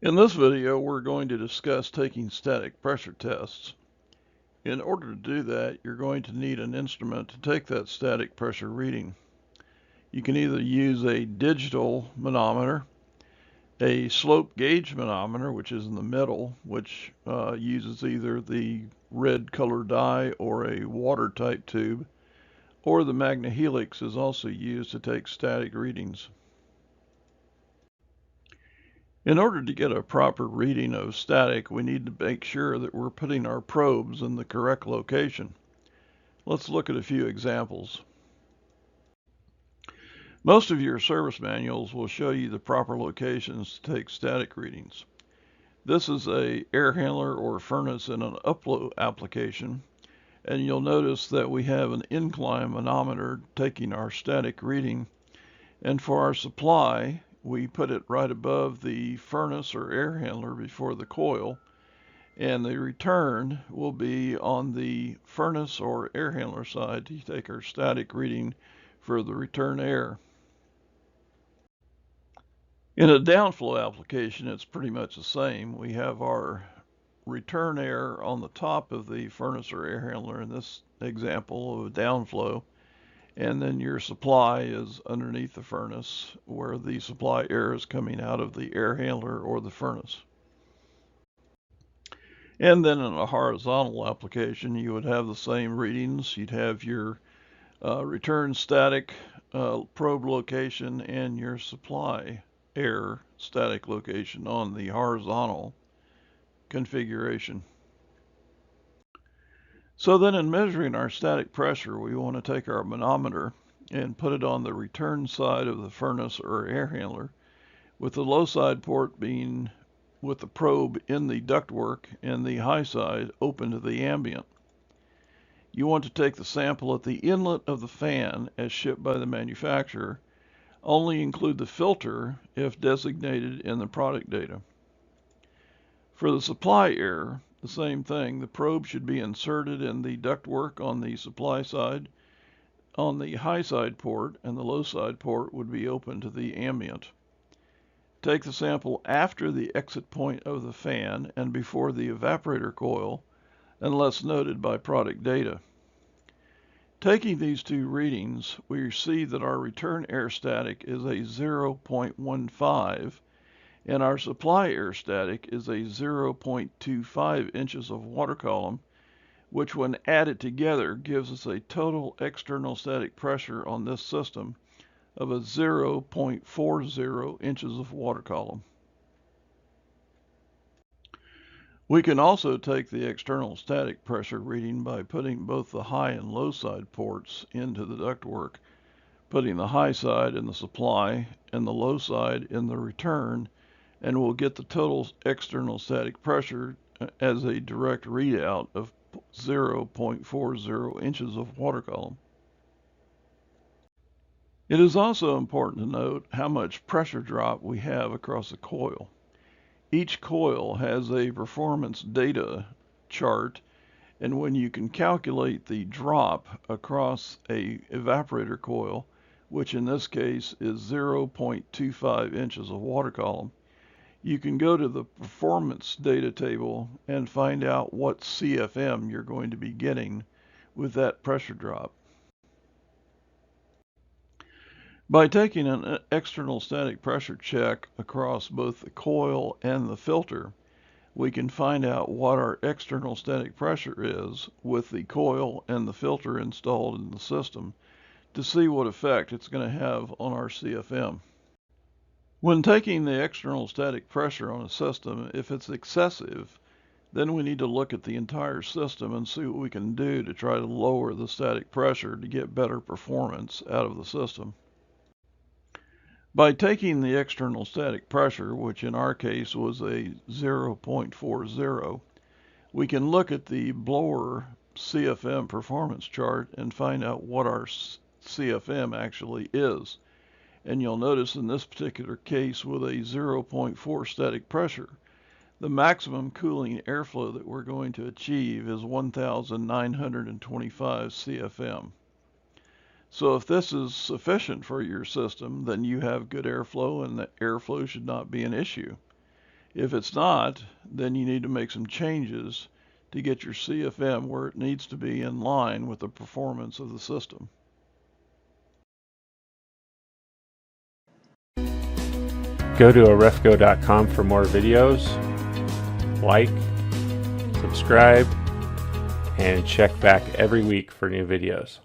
In this video, we're going to discuss taking static pressure tests. In order to do that, you're going to need an instrument to take that static pressure reading. You can either use a digital manometer, a slope gauge manometer, which is in the middle, which uses either the red color dye or a water type tube, or the MagnaHelix is also used to take static readings. In order to get a proper reading of static, we need to make sure that we're putting our probes in the correct location. Let's look at a few examples. Most of your service manuals will show you the proper locations to take static readings. This is a air handler or furnace in an upflow application, and you'll notice that we have an incline manometer taking our static reading, and for our supply, we put it right above the furnace or air handler before the coil, and the return will be on the furnace or air handler side to take our static reading for the return air. In a downflow application, it's pretty much the same. We have our return air on the top of the furnace or air handler in this example of a downflow, and then your supply is underneath the furnace where the supply air is coming out of the air handler or the furnace. And then in a horizontal application, you would have the same readings. You'd have your return static probe location and your supply air static location on the horizontal configuration. So then in measuring our static pressure, we want to take our manometer and put it on the return side of the furnace or air handler, with the low side port being with the probe in the ductwork and the high side open to the ambient. You want to take the sample at the inlet of the fan as shipped by the manufacturer. Only include the filter if designated in the product data. For the supply air, the same thing. The probe should be inserted in the ductwork on the supply side, on the high side port, and the low side port would be open to the ambient. Take the sample after the exit point of the fan and before the evaporator coil, unless noted by product data. Taking these two readings, we see that our return air static is a 0.15 and our supply air static is a 0.25 inches of water column, which when added together gives us a total external static pressure on this system of a 0.40 inches of water column. We can also take the external static pressure reading by putting both the high and low side ports into the ductwork, putting the high side in the supply and the low side in the return, and we'll get the total external static pressure as a direct readout of 0.40 inches of water column. It is also important to note how much pressure drop we have across the coil. Each coil has a performance data chart, and when you can calculate the drop across a evaporator coil, which in this case is 0.25 inches of water column, you can go to the performance data table and find out what CFM you're going to be getting with that pressure drop. By taking an external static pressure check across both the coil and the filter, we can find out what our external static pressure is with the coil and the filter installed in the system to see what effect it's going to have on our CFM. When taking the external static pressure on a system, if it's excessive, then we need to look at the entire system and see what we can do to try to lower the static pressure to get better performance out of the system. By taking the external static pressure, which in our case was a 0.40, we can look at the blower CFM performance chart and find out what our CFM actually is. And you'll notice in this particular case with a 0.4 static pressure, the maximum cooling airflow that we're going to achieve is 1,925 CFM. So if this is sufficient for your system, then you have good airflow and the airflow should not be an issue. If it's not, then you need to make some changes to get your CFM where it needs to be in line with the performance of the system. Go to arefco.com for more videos. Like, subscribe, and check back every week for new videos.